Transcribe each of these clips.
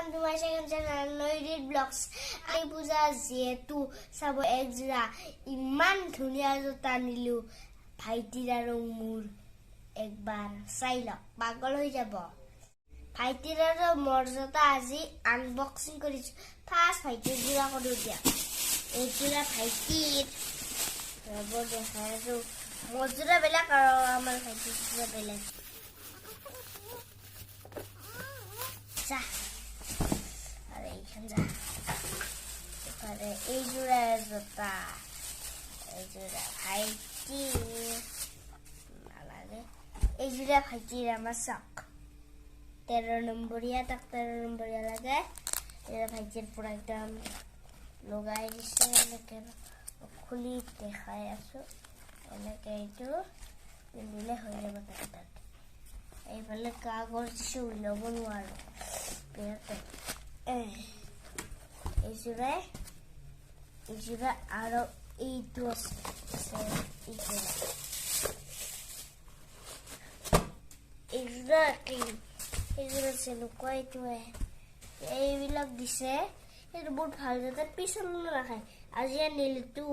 welcome to my second channel, Noidit Vlogs. I puja jetu sabo ekjura iman dhuniya jota nilu bhaiti aro mur ekbar sailok pagol hoi jabo. Bhaiti aro mor jota aji unboxing korichu. First bhaiti jura koru dia. Ejura bhaiti rabo dekhaisu. Mojura belak aro amar bhaiti jura belak. जा अरे खंजा अरे एजुरा जोता एजुरा भाइटी नालागे एजुरा भाइटी रामासक 13 नम्बरिया तक 13 नम्बरिया लगे एजुरा भाइटीर पूरा एकदम लगाई दिसे এনেকে খুলি দেখাই আছো এনেকে এইটো দিলে হৈ যাব তাত এইফালে কাগজ দিছে উলাব নোৱাৰো পেতে এইজোৰা আৰু এইটো আছে এইজোৰা যেনেকুৱা এইটো এইবিলাক দিছে এইটো বহুত ভাল যাতে পিছল নাখায় আজি আনিলতো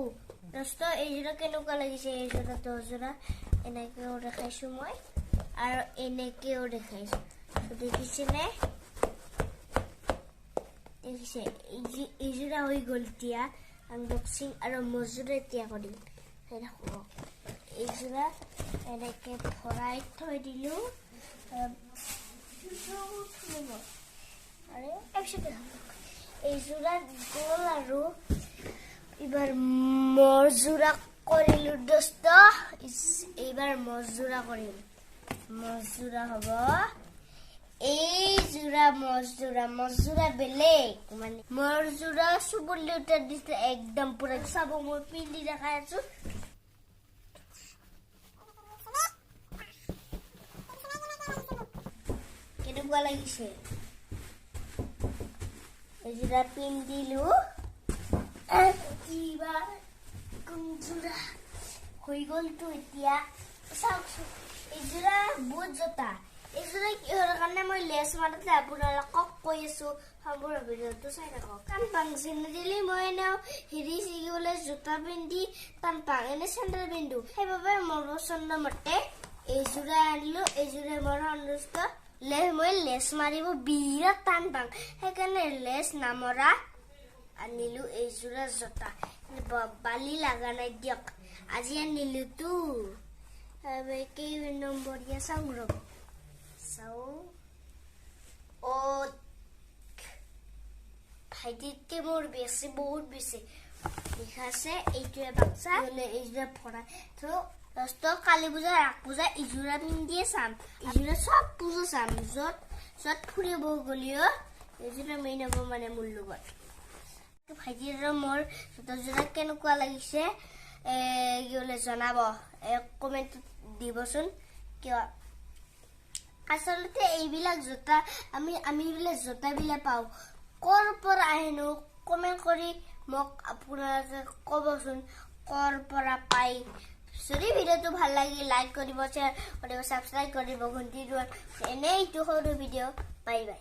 দস্ত এইজোৰা কেনেকুৱা লাগিছে এইজোৰা দহজোৰা এনেকেও দেখাইছো মই আৰু এনেকেও দেখাইছো দেখিছে নে দেখিছে এইজোৰা হৈ গ'ল এতিয়া আনবক্সিং আৰু মজুৰে এতিয়া কৰিম দেখো এইজোৰা এনেকে ভৰাই থৈ দিলো আৰে একসাথে এইজোৰা গ'ল আৰু এবাৰ মজুৰা কৰিলো দস্ত এইবাৰ মজুৰা কৰিম মজুৰা হবো এইজোৰা মজুৰা বেলেগ মানে মজুৰা সুবলি উঠাৰ দিতে একদম পুৰা সব মই পিন্দি দেখাই আছো কেনেকুৱা লাগিছে এইজোৰা পিন্দিলো এইবাৰ কোনজোৰা হৈ গ'লতো এতিয়া চাওকচোন এইজোৰা বহুত জোতা এইজোৰা কিহৰ কাৰণে মই লেছ মাৰোতে আপোনালোকক কৈ আছো সম্পূৰ্ণ ভিডিঅ'টো চাই থাকক কান পাং জেনেৰেলি মই এনেও হেৰি শিকিবলৈ জোতা পিন্ধি টান পাং এনে চেণ্ডেল পিন্ধো সেইবাবে মোৰ পচন্দ মতে এইজোৰা আনিলো এইজোৰা মোৰ সন্তুষ্ট মই লেছ মাৰিব বিৰাট টান পাং সেইকাৰণে লেছ নামৰা আনিলো এইজোৰা জোতা বালি লাগা নাই দিয়ক আজি আনিলোতো अबे के नंबर या संग्रह सौ ओ भाइटित के मोर बेसी बहुत बेसी लिखा से এইটোৱে বাক্সা মানে এইজোৰা ফৰা তো দস্ত কালী পূজা ৰাগ পূজা ইজোৰা পিন্ধিয়ে চাম ইজোৰা সব পূজা চাম যত ফুৰিব গলিও এইজোৰা মেইন হ'ব মানে মোৰ লগত ভাইটিৰ মোৰ জোতা কেনেকুৱা লাগিছে গলে জনাব কমেন্ট দিবচোন কিয় আসলতে এইবিলাক জোতা আমি এইবিলাক জোতা বিলা পাও কৰ পৰা আহেনো কমেন্ট কৰি মোক আপোনালোকে কবচোন কৰ পৰা পাই যদি ভিডিঅ'টো ভাল লাগি লাইক কৰিব শ্বেয়াৰ কৰিব সাবস্ক্ৰাইব কৰিব ঘণ্টি এনে এইটো সৰু ভিডিঅ' বাই বাই